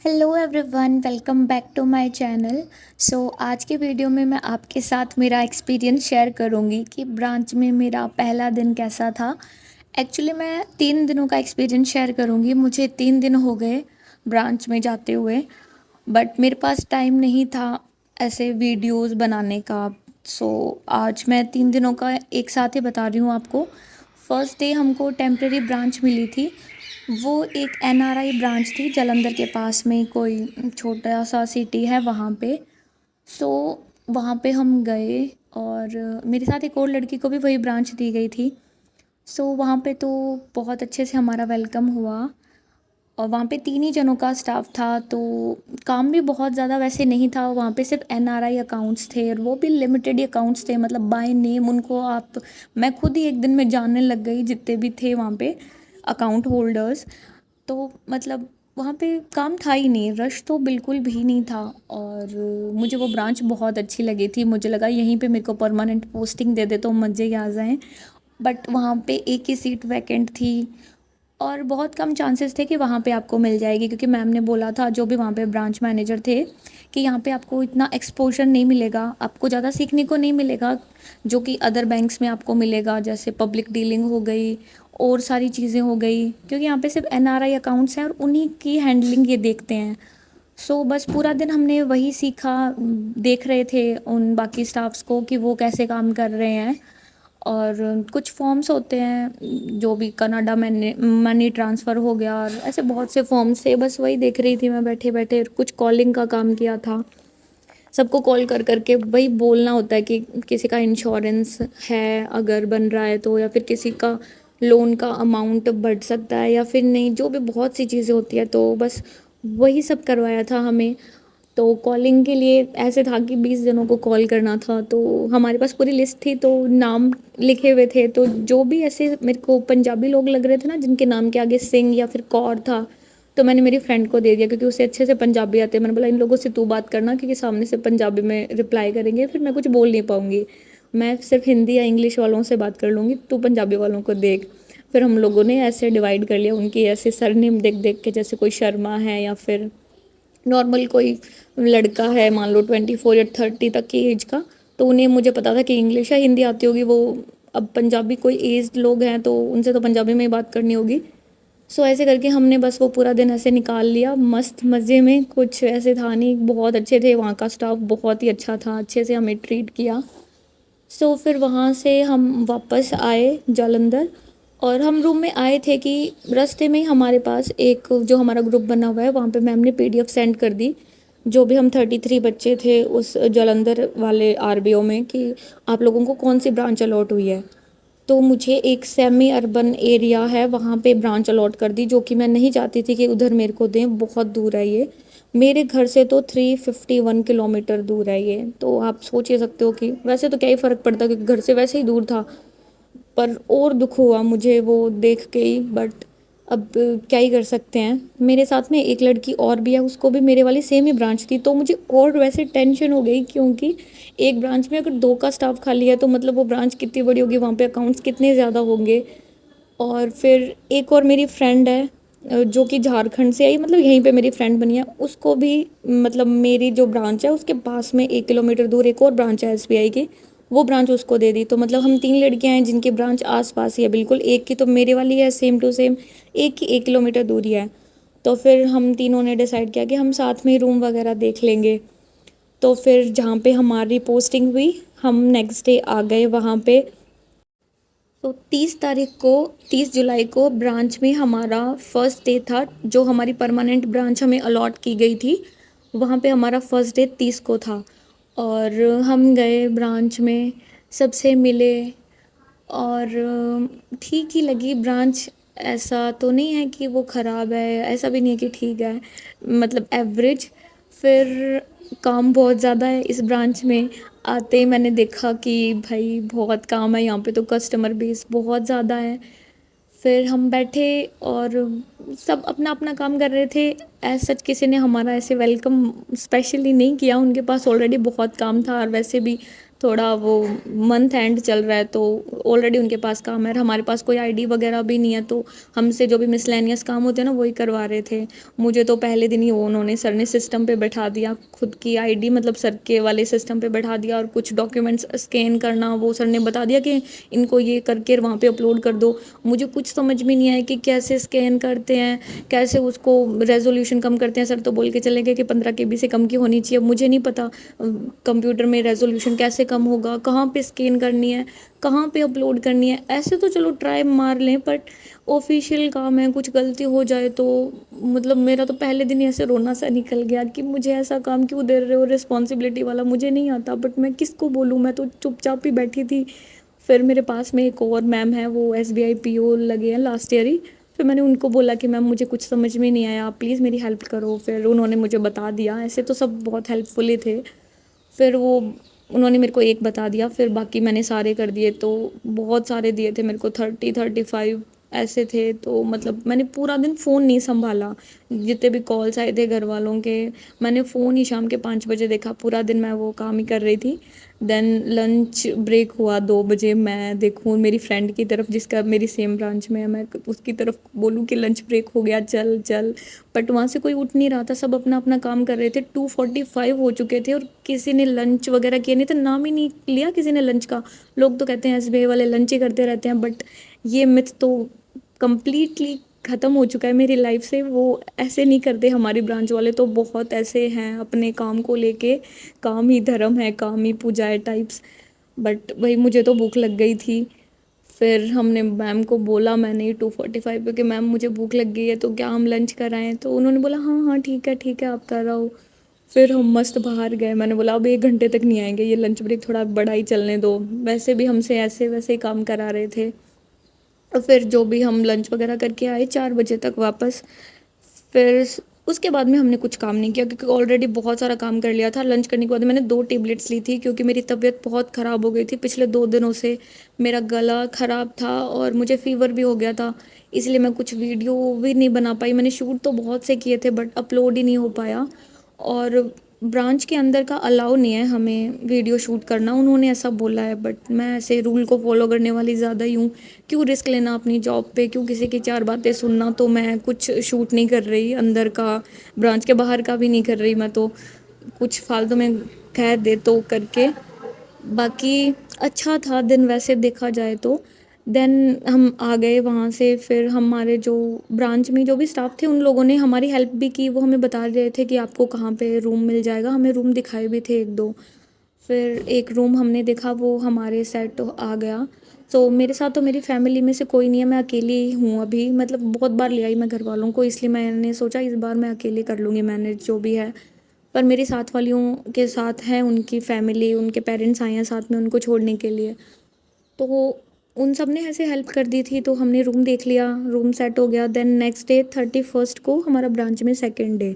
Hello everyone, welcome back to my channel. आज के video में मैं आपके साथ मेरा एक्सपीरियंस शेयर करूंगी कि ब्रांच में मेरा पहला दिन कैसा था। एक्चुअली मैं 3 दिनों का एक्सपीरियंस शेयर करूंगी। मुझे 3 दिन हो गए ब्रांच में जाते हुए, बट मेरे पास टाइम नहीं था ऐसे वीडियोस बनाने का। आज मैं 3 दिनों का एक साथ ही बता रही हूँ आपको। फर्स्ट डे हमको टेम्प्रेरी ब्रांच मिली थी। वो एक एनआरआई ब्रांच थी, जालंधर के पास में कोई छोटा सा सिटी है वहाँ पे। सो वहाँ पे हम गए और मेरे साथ एक और लड़की को भी वही ब्रांच दी गई थी। वहाँ पे तो बहुत अच्छे से हमारा वेलकम हुआ और वहाँ पे 3 ही जनों का स्टाफ था, तो काम भी बहुत ज़्यादा वैसे नहीं था। वहाँ पे सिर्फ एनआरआई अकाउंट्स थे और वो भी लिमिटेड ही अकाउंट्स थे, मतलब बाय नेम उनको आप मैं खुद ही एक दिन में जानने लग गई जितने भी थे वहाँ पे अकाउंट होल्डर्स। तो मतलब वहाँ पे काम था ही नहीं, रश तो बिल्कुल भी नहीं था। और मुझे वो ब्रांच बहुत अच्छी लगी थी। मुझे लगा यहीं पे मेरे को परमानेंट पोस्टिंग दे दे तो मज़े ही आ जाएं। बट वहाँ पे एक ही सीट वैकेंट थी और बहुत कम चांसेस थे कि वहाँ पे आपको मिल जाएगी, क्योंकि मैम ने बोला था, जो भी वहाँ पे ब्रांच मैनेजर थे, कि यहाँ पे आपको इतना एक्सपोजर नहीं मिलेगा, आपको ज़्यादा सीखने को नहीं मिलेगा जो कि अदर बैंक्स में आपको मिलेगा, जैसे पब्लिक डीलिंग हो गई और सारी चीज़ें हो गई, क्योंकि यहाँ पे सिर्फ एनआरआई अकाउंट्स हैं और उन्हीं की हैंडलिंग ये देखते हैं। बस पूरा दिन हमने वही सीखा, देख रहे थे उन बाकी स्टाफ्स को कि वो कैसे काम कर रहे हैं। और कुछ फॉर्म्स होते हैं, जो भी कनाडा मनी मनी ट्रांसफ़र हो गया और ऐसे बहुत से फॉर्म्स थे, बस वही देख रही थी मैं बैठे बैठे। कुछ कॉलिंग का काम किया था, सबको कॉल कर करके वही बोलना होता है कि किसी का इंश्योरेंस है अगर बन रहा है तो, या फिर किसी का लोन का अमाउंट बढ़ सकता है या फिर नहीं, जो भी बहुत सी चीज़ें होती है, तो बस वही सब करवाया था हमें। तो कॉलिंग के लिए ऐसे था कि 20 जनों को कॉल करना था, तो हमारे पास पूरी लिस्ट थी, तो नाम लिखे हुए थे, तो जो भी ऐसे मेरे को पंजाबी लोग लग रहे थे ना, जिनके नाम के आगे सिंह या फिर कौर था, तो मैंने मेरी फ्रेंड को दे दिया, क्योंकि उसे अच्छे से पंजाबी आते हैं। मैंने बोला इन लोगों से तू बात करना, क्योंकि सामने से पंजाबी में रिप्लाई करेंगे फिर मैं कुछ बोल नहीं पाऊँगी, मैं सिर्फ हिंदी या इंग्लिश वालों से बात कर लूँगी, तू पंजाबी वालों को देख। फिर हम लोगों ने ऐसे डिवाइड कर लिया, उनकी ऐसे सरनेम देख देख के, जैसे कोई शर्मा है या फिर नॉर्मल कोई लड़का है, मान लो 24 या 30 तक की एज का, तो उन्हें मुझे पता था कि इंग्लिश या हिंदी आती होगी वो। अब पंजाबी कोई एज्ड लोग हैं तो उनसे तो पंजाबी में ही बात करनी होगी। ऐसे करके हमने बस वो पूरा दिन ऐसे निकाल लिया मस्त मज़े में। कुछ ऐसे था नहीं, बहुत अच्छे थे, वहाँ का स्टाफ बहुत ही अच्छा था, अच्छे से हमें ट्रीट किया। फिर वहाँ से हम वापस आए जालंधर, और हम रूम में आए थे कि रास्ते में ही हमारे पास एक जो हमारा ग्रुप बना हुआ है, वहाँ पे मैम ने पीडीएफ सेंड कर दी, जो भी हम 33 बच्चे थे उस जालंधर वाले आरबीओ में, कि आप लोगों को कौन सी ब्रांच अलॉट हुई है। तो मुझे एक सेमी अर्बन एरिया है वहाँ पे ब्रांच अलॉट कर दी, जो कि मैं नहीं चाहती थी कि उधर मेरे को दें, बहुत दूर है ये मेरे घर से, तो 351 किलोमीटर दूर है ये। तो आप सोच ही सकते हो कि वैसे तो क्या ही फ़र्क पड़ता, क्योंकि घर से वैसे ही दूर था, पर और दुख हुआ मुझे वो देख के ही। बट अब क्या ही कर सकते हैं। मेरे साथ में एक लड़की और भी है, उसको भी मेरे वाली सेम ही ब्रांच थी, तो मुझे और वैसे टेंशन हो गई, क्योंकि एक ब्रांच में अगर 2 का स्टाफ खाली है तो मतलब वो ब्रांच कितनी बड़ी होगी, वहाँ पे अकाउंट्स कितने ज़्यादा होंगे। और फिर एक और मेरी फ्रेंड है, जो कि झारखंड से आई, मतलब यहीं पे मेरी फ्रेंड बनी है, उसको भी मतलब मेरी जो ब्रांच है उसके पास में 1 किलोमीटर दूर एक और ब्रांच है एसबीआई की, वो ब्रांच उसको दे दी। तो मतलब हम 3 लड़कियां हैं जिनकी ब्रांच आस पास ही है बिल्कुल, एक की तो मेरे वाली है सेम टू सेम, एक की 1 किलोमीटर दूरी है। तो फिर हम तीनों ने डिसाइड किया कि हम साथ में ही रूम वगैरह देख लेंगे। तो फिर जहाँ पे हमारी पोस्टिंग हुई, हम नेक्स्ट डे आ गए वहाँ पे। 30 जुलाई को ब्रांच में हमारा फर्स्ट डे था, जो हमारी परमानेंट ब्रांच हमें अलॉट की गई थी, वहाँ पे हमारा फर्स्ट डे 30 को था। और हम गए ब्रांच में, सबसे मिले, और ठीक ही लगी ब्रांच। ऐसा तो नहीं है कि वो ख़राब है, ऐसा भी नहीं है कि ठीक है, मतलब एवरेज। फिर काम बहुत ज़्यादा है इस ब्रांच में। आते ही मैंने देखा कि भाई बहुत काम है यहाँ पे, तो कस्टमर बेस बहुत ज़्यादा है। फिर हम बैठे और सब अपना अपना काम कर रहे थे। एज सच किसी ने हमारा ऐसे वेलकम स्पेशली नहीं किया, उनके पास ऑलरेडी बहुत काम था और वैसे भी थोड़ा वो मंथ एंड चल रहा है तो ऑलरेडी उनके पास काम है, हमारे पास कोई आईडी वगैरह भी नहीं है, तो हमसे जो भी मिसलेनियस काम होते हैं ना वही करवा रहे थे। मुझे तो पहले दिन ही वो उन्होंने सर ने सिस्टम पे बैठा दिया, खुद की आईडी मतलब सर के वाले सिस्टम पे बैठा दिया, और कुछ डॉक्यूमेंट्स स्कैन करना वो सर ने बता दिया कि इनको ये करके वहाँ पे अपलोड कर दो। मुझे कुछ समझ में नहीं आया कि कैसे स्कैन करते हैं, कैसे उसको रेजोल्यूशन कम करते हैं। सर तो बोल के चले गए कि 15 KB से कम की होनी चाहिए। अब मुझे नहीं पता कंप्यूटर में रेजोल्यूशन कैसे कम होगा, कहाँ पे स्कैन करनी है, कहाँ पे अपलोड करनी है। ऐसे तो चलो ट्राई मार लें, बट ऑफिशियल काम है, कुछ गलती हो जाए तो मतलब मेरा तो पहले दिन ही ऐसे रोना सा निकल गया कि मुझे ऐसा काम क्यों दे रहे हो, रिस्पॉन्सिबिलिटी वाला मुझे नहीं आता, बट मैं किसको बोलूँ, मैं तो चुपचाप ही बैठी थी। फिर मेरे पास में एक और मैम है, वो SBI PO लगे हैं लास्ट ईयर ही। फिर मैंने उनको बोला कि मैम मुझे कुछ समझ में नहीं आया, आप प्लीज़ मेरी हेल्प करो। फिर उन्होंने मुझे बता दिया, ऐसे तो सब बहुत हेल्पफुल ही थे। फिर वो उन्होंने मेरे को एक बता दिया, फिर बाकी मैंने सारे कर दिए, तो बहुत सारे दिए थे मेरे को, 30-35 ऐसे थे। तो मतलब मैंने पूरा दिन फ़ोन नहीं संभाला, जितने भी कॉल्स आए थे घर वालों के, मैंने फ़ोन ही शाम के 5 बजे देखा। पूरा दिन मैं वो काम ही कर रही थी। देन लंच ब्रेक हुआ 2 बजे, मैं देखूँ मेरी फ्रेंड की तरफ जिसका मेरी सेम ब्रांच में है, मैं उसकी तरफ बोलूँ कि लंच ब्रेक हो गया, चल चल, बट वहाँ से कोई उठ नहीं रहा था, सब अपना अपना काम कर रहे थे। 2:45 हो चुके थे और किसी ने लंच वगैरह किया नहीं था, नाम ही नहीं लिया किसी ने लंच का। लोग तो कहते हैं SBI वाले लंच ही करते रहते हैं, बट ये मिथ तो कंप्लीटली ख़त्म हो चुका है मेरी लाइफ से। वो ऐसे नहीं करते, हमारी ब्रांच वाले तो बहुत ऐसे हैं अपने काम को लेके, काम ही धर्म है, काम ही पूजा है टाइप्स। बट भाई मुझे तो भूख लग गई थी। फिर हमने मैम को बोला, मैंने 2:45 पे कि मैम मुझे भूख लग गई है तो क्या हम लंच कराएं, तो उन्होंने बोला हाँ हाँ ठीक है आप कर आओ। फिर हम मस्त बाहर गए, मैंने बोला अब 1 घंटे तक नहीं आएंगे, ये लंच ब्रेक थोड़ा बड़ा ही चलने दो। वैसे भी हमसे ऐसे वैसे ही काम करा रहे थे। और फिर जो भी हम लंच वगैरह करके आए 4 बजे तक वापस। फिर उसके बाद में हमने कुछ काम नहीं किया, क्योंकि ऑलरेडी बहुत सारा काम कर लिया था। लंच करने के बाद मैंने 2 टेबलेट्स ली थी, क्योंकि मेरी तबीयत बहुत ख़राब हो गई थी पिछले 2 दिनों से। मेरा गला ख़राब था और मुझे फ़ीवर भी हो गया था, इसलिए मैं कुछ वीडियो भी नहीं बना पाई। मैंने शूट तो बहुत से किए थे बट अपलोड ही नहीं हो पाया। और ब्रांच के अंदर का अलाउ नहीं है हमें वीडियो शूट करना, उन्होंने ऐसा बोला है, बट मैं ऐसे रूल को फॉलो करने वाली ज़्यादा ही हूँ। क्यों रिस्क लेना अपनी जॉब पे, क्यों किसी की 4 बातें सुनना। तो मैं कुछ शूट नहीं कर रही अंदर का, ब्रांच के बाहर का भी नहीं कर रही मैं, तो कुछ फालतू में कह दे तो करके। बाकी अच्छा था दिन वैसे देखा जाए तो। देन हम आ गए वहाँ से। फिर हमारे जो ब्रांच में जो भी स्टाफ थे उन लोगों ने हमारी हेल्प भी की, वो हमें बता रहे थे कि आपको कहाँ पे रूम मिल जाएगा, हमें रूम दिखाए भी थे 1-2। फिर एक रूम हमने देखा, वो हमारे सेट आ गया। तो मेरे साथ तो मेरी फैमिली में से कोई नहीं है, मैं अकेली ही हूँ अभी। मतलब बहुत बार ले आई मैं घर वालों को, इसलिए मैंने सोचा इस बार मैं अकेले कर लूँगी मैनेज जो भी है। पर मेरे साथ वालियों के साथ हैं उनकी फैमिली, उनके पेरेंट्स आए हैं साथ में उनको छोड़ने के लिए, तो उन सब ने ऐसे हेल्प कर दी थी। तो हमने रूम देख लिया, रूम सेट हो गया। देन नेक्स्ट डे 31st को हमारा ब्रांच में सेकेंड डे।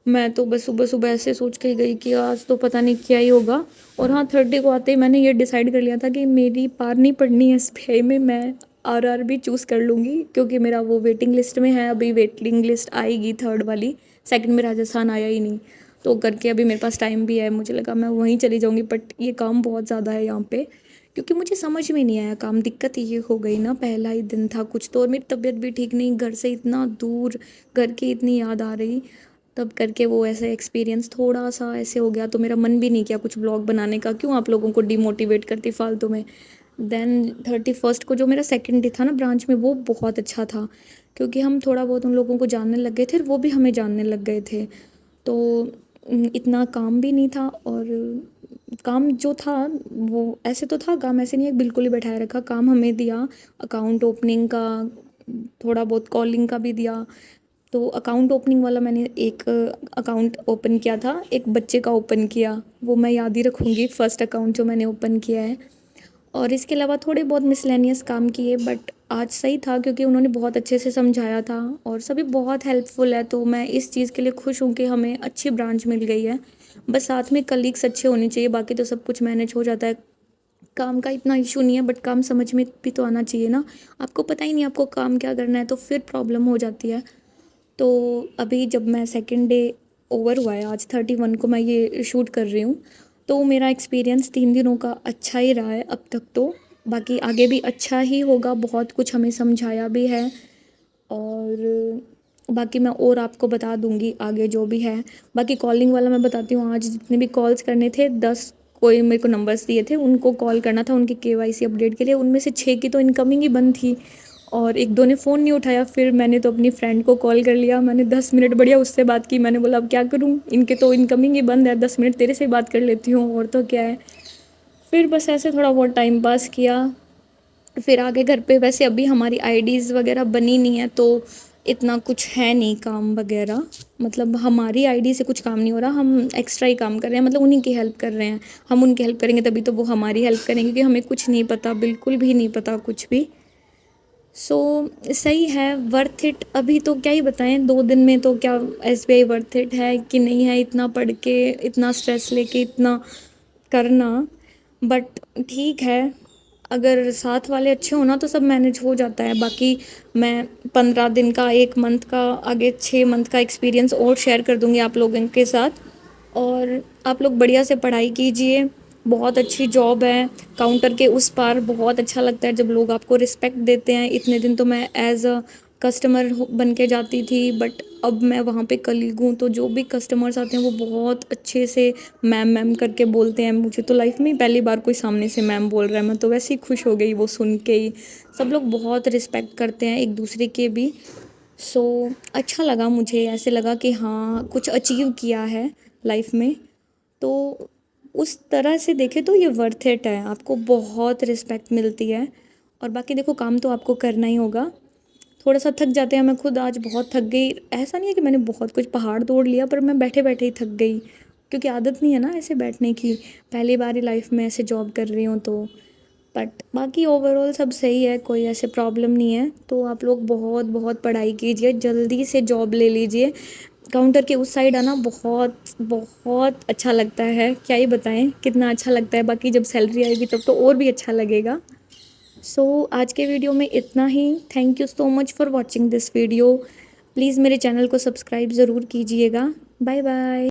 मैं तो बस सुबह सुबह ऐसे सोच के गई कि आज तो पता नहीं क्या ही होगा। और हाँ, 30 को आते ही मैंने ये डिसाइड कर लिया था कि मेरी पार नहीं पड़नी है SBI में, मैं RRB चूज़ कर लूँगी, क्योंकि मेरा वो वेटिंग लिस्ट में है। अभी वेटिंग लिस्ट आएगी थर्ड वाली, सेकंड में राजस्थान आया ही नहीं, तो करके अभी मेरे पास टाइम भी है। मुझे लगा मैं वहीं चली जाऊँगी, बट ये काम बहुत ज़्यादा है यहाँ पे, क्योंकि मुझे समझ में नहीं आया काम। दिक्कत ये हो गई ना, पहला ही दिन था कुछ तो, और मेरी तबीयत भी ठीक नहीं, घर से इतना दूर, घर की इतनी याद आ रही, तब करके वो ऐसे एक्सपीरियंस थोड़ा सा ऐसे हो गया। तो मेरा मन भी नहीं किया कुछ ब्लॉग बनाने का, क्यों आप लोगों को डिमोटिवेट करती फालतू में। देन 31st को जो मेरा सेकंड डे था ना ब्रांच में, वो बहुत अच्छा था, क्योंकि हम थोड़ा बहुत उन लोगों को जानने लग गए थे, वो भी हमें जानने लग गए थे। तो इतना काम भी नहीं था, और काम जो था वो ऐसे तो था काम, ऐसे नहीं है बिल्कुल ही बैठाए रखा। काम हमें दिया अकाउंट ओपनिंग का, थोड़ा बहुत कॉलिंग का भी दिया। तो अकाउंट ओपनिंग वाला मैंने एक अकाउंट ओपन किया था, एक बच्चे का ओपन किया, वो मैं याद ही रखूँगी, फर्स्ट अकाउंट जो मैंने ओपन किया है। और इसके अलावा थोड़े बहुत मिसलेनियस काम किए, बट आज सही था क्योंकि उन्होंने बहुत अच्छे से समझाया था और सभी बहुत हेल्पफुल है। तो मैं इस चीज़ के लिए खुश हूँ कि हमें अच्छी ब्रांच मिल गई है। बस साथ में कलीग्स अच्छे होने चाहिए, बाकी तो सब कुछ मैनेज हो जाता है। काम का इतना इशू नहीं है, बट काम समझ में भी तो आना चाहिए ना। आपको पता ही नहीं आपको काम क्या करना है, तो फिर प्रॉब्लम हो जाती है। तो अभी जब मैं सेकंड डे ओवर हुआ है, आज 31 को मैं ये शूट कर रही हूँ, तो मेरा एक्सपीरियंस 3 दिनों का अच्छा ही रहा है अब तक तो। बाकी आगे भी अच्छा ही होगा, बहुत कुछ हमें समझाया भी है और बाकी मैं और आपको बता दूँगी आगे जो भी है। बाकी कॉलिंग वाला मैं बताती हूँ, आज जितने भी कॉल्स करने थे 10 कोई मेरे को नंबर्स दिए थे, उनको कॉल करना था उनकी केवाईसी अपडेट के लिए। उनमें से 6 की तो इनकमिंग ही बंद थी और 1-2 ने फ़ोन नहीं उठाया। फिर मैंने तो अपनी फ्रेंड को कॉल कर लिया, मैंने 10 मिनट बढ़िया उससे बात की। मैंने बोला अब क्या करूँ, इनके तो इनकमिंग ही बंद है, 10 मिनट तेरे से बात कर लेती हूँ और तो क्या है। फिर बस ऐसे थोड़ा बहुत टाइम पास किया। फिर आगे घर पे वैसे अभी हमारी आईडीज़ वगैरह बनी नहीं है तो इतना कुछ है नहीं काम वगैरह, मतलब हमारी आईडी से कुछ काम नहीं हो रहा, हम एक्स्ट्रा ही काम कर रहे हैं, मतलब उन्हीं की हेल्प कर रहे हैं। हम उनकी हेल्प करेंगे तभी तो वो हमारी हेल्प करेंगे, क्योंकि हमें कुछ नहीं पता, बिल्कुल भी नहीं पता कुछ भी। सो सही है, वर्थ इट। अभी तो क्या ही बताएं, 2 दिन में तो क्या एसबीआई वर्थ इट है कि नहीं है, इतना पढ़ के इतना स्ट्रेस लेके इतना करना। बट ठीक है, अगर साथ वाले अच्छे हो ना तो सब मैनेज हो जाता है। बाकी मैं 15 दिन का, 1 मंथ का, आगे 6 मंथ का एक्सपीरियंस और शेयर कर दूँगी आप लोगों के साथ। और आप लोग बढ़िया से पढ़ाई कीजिए, बहुत अच्छी जॉब है। काउंटर के उस पार बहुत अच्छा लगता है जब लोग आपको रिस्पेक्ट देते हैं। इतने दिन तो मैं एज अ कस्टमर बन के जाती थी, बट अब मैं वहाँ पे कलीग हूँ, तो जो भी कस्टमर्स आते हैं वो बहुत अच्छे से मैम मैम करके बोलते हैं। मुझे तो लाइफ में ही पहली बार कोई सामने से मैम बोल रहा है, मैं तो वैसे ही खुश हो गई वो सुन के ही। सब लोग बहुत रिस्पेक्ट करते हैं एक दूसरे के भी। सो अच्छा लगा, मुझे ऐसे लगा कि हाँ कुछ अचीव किया है लाइफ में। तो उस तरह से देखें तो ये वर्थ इट है, आपको बहुत रिस्पेक्ट मिलती है। और बाकी देखो, काम तो आपको करना ही होगा। थोड़ा सा थक जाते हैं, मैं खुद आज बहुत थक गई। ऐसा नहीं है कि मैंने बहुत कुछ पहाड़ तोड़ लिया, पर मैं बैठे बैठे ही थक गई, क्योंकि आदत नहीं है ना ऐसे बैठने की, पहली बार ही लाइफ में ऐसे जॉब कर रही हूँ तो। बट बाकी ओवरऑल सब सही है, कोई ऐसे प्रॉब्लम नहीं है। तो आप लोग बहुत बहुत पढ़ाई कीजिए, जल्दी से जॉब ले लीजिए। काउंटर के उस साइड आना बहुत बहुत अच्छा लगता है, क्या ही बताएं कितना अच्छा लगता है। बाकी जब सैलरी आएगी तब तो और भी अच्छा लगेगा। सो आज के वीडियो में इतना ही। Thank you so much for watching this video. Please मेरे चैनल को सब्सक्राइब ज़रूर कीजिएगा। Bye bye.